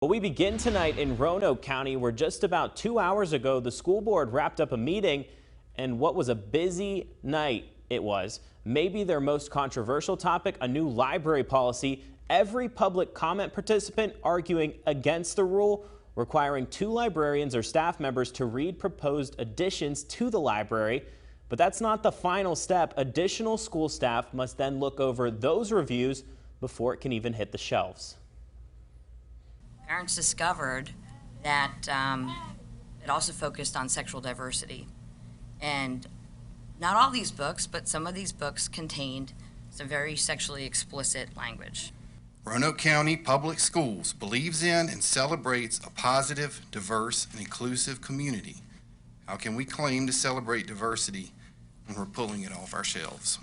Well, we begin tonight in Roanoke County, where just about 2 hours ago, the school board wrapped up a meeting, and what was a busy night it was. Maybe their most controversial topic, a new library policy. Every public comment participant arguing against the rule, requiring 2 librarians or staff members to read proposed additions to the library. But that's not the final step. Additional school staff must then look over those reviews before it can even hit the shelves. Parents discovered that it also focused on sexual diversity. And not all these books, but some of these books contained some very sexually explicit language. Roanoke County Public Schools believes in and celebrates a positive, diverse, and inclusive community. How can we claim to celebrate diversity when we're pulling it off our shelves?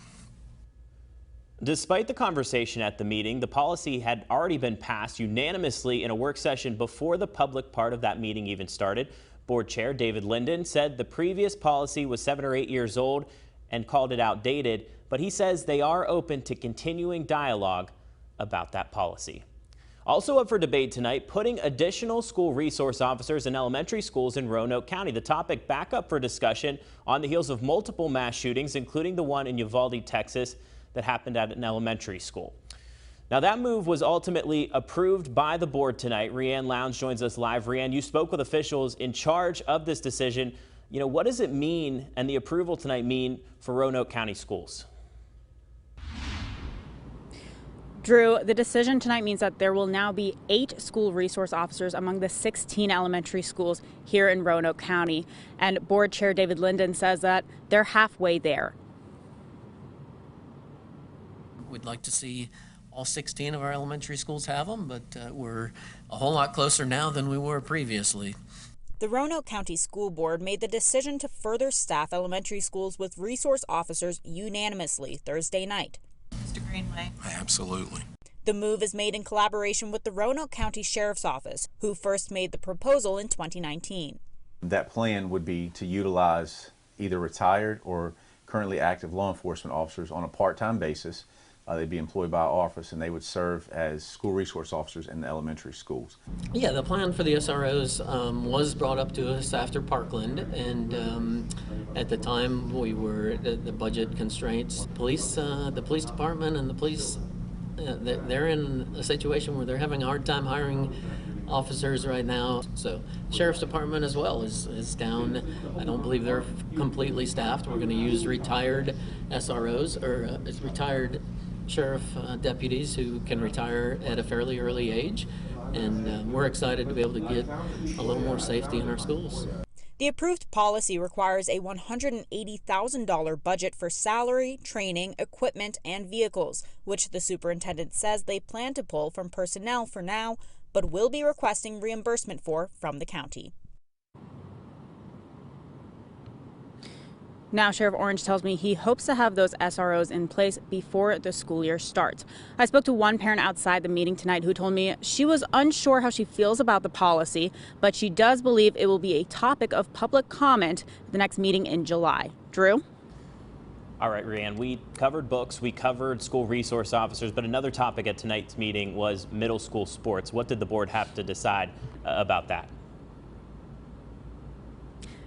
Despite the conversation at the meeting, the policy had already been passed unanimously in a work session before the public part of that meeting even started. Board Chair David Linden said the previous policy was 7 or 8 years old and called it outdated, but he says they are open to continuing dialogue about that policy. Also up for debate tonight, putting additional school resource officers in elementary schools in Roanoke County. The topic back up for discussion on the heels of multiple mass shootings, including the one in Uvalde, Texas, that happened at an elementary school. Now, that move was ultimately approved by the board tonight. Rianne Lowndes joins us live. Rianne, you spoke with officials in charge of this decision. You know, what does it mean, and the approval tonight mean for Roanoke County schools? Drew, the decision tonight means that there will now be 8 school resource officers among the 16 elementary schools here in Roanoke County. And Board Chair David Linden says that they're halfway there. We'd like to see all 16 of our elementary schools have them, but we're a whole lot closer now than we were previously. The Roanoke County School Board made the decision to further staff elementary schools with resource officers unanimously Thursday night. Mr. Greenway. Absolutely. The move is made in collaboration with the Roanoke County Sheriff's Office, who first made the proposal in 2019. That plan would be to utilize either retired or currently active law enforcement officers on a part-time basis. They'd be employed by our office, and they would serve as school resource officers in the elementary schools. Yeah, the plan for the SROs was brought up to us after Parkland, and at the time we were the budget constraints. The police department and the police, they're in a situation where they're having a hard time hiring officers right now. So Sheriff's Department as well is down. I don't believe they're completely staffed. We're going to use retired SROs, or retired sheriff deputies who can retire at a fairly early age, and we're excited to be able to get a little more safety in our schools. The approved policy requires a $180,000 budget for salary, training, equipment, and vehicles, which the superintendent says they plan to pull from personnel for now, but will be requesting reimbursement for from the county. Now, Sheriff Orange tells me he hopes to have those SROs in place before the school year starts. I spoke to one parent outside the meeting tonight who told me she was unsure how she feels about the policy, but she does believe it will be a topic of public comment at the next meeting in July. Drew? All right, Rianne, we covered books, we covered school resource officers, but another topic at tonight's meeting was middle school sports. What did the board have to decide about that?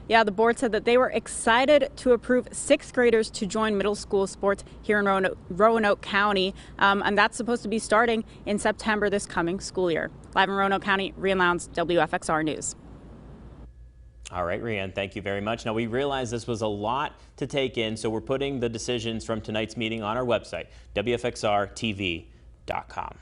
Yeah, the board said that they were excited to approve 6th graders to join middle school sports here in Roanoke County, and that's supposed to be starting in September this coming school year. Live in Roanoke County, Rianne Lowndes, WFXR News. All right, Rianne, thank you very much. Now, we realize this was a lot to take in, so we're putting the decisions from tonight's meeting on our website, WFXRTV.com.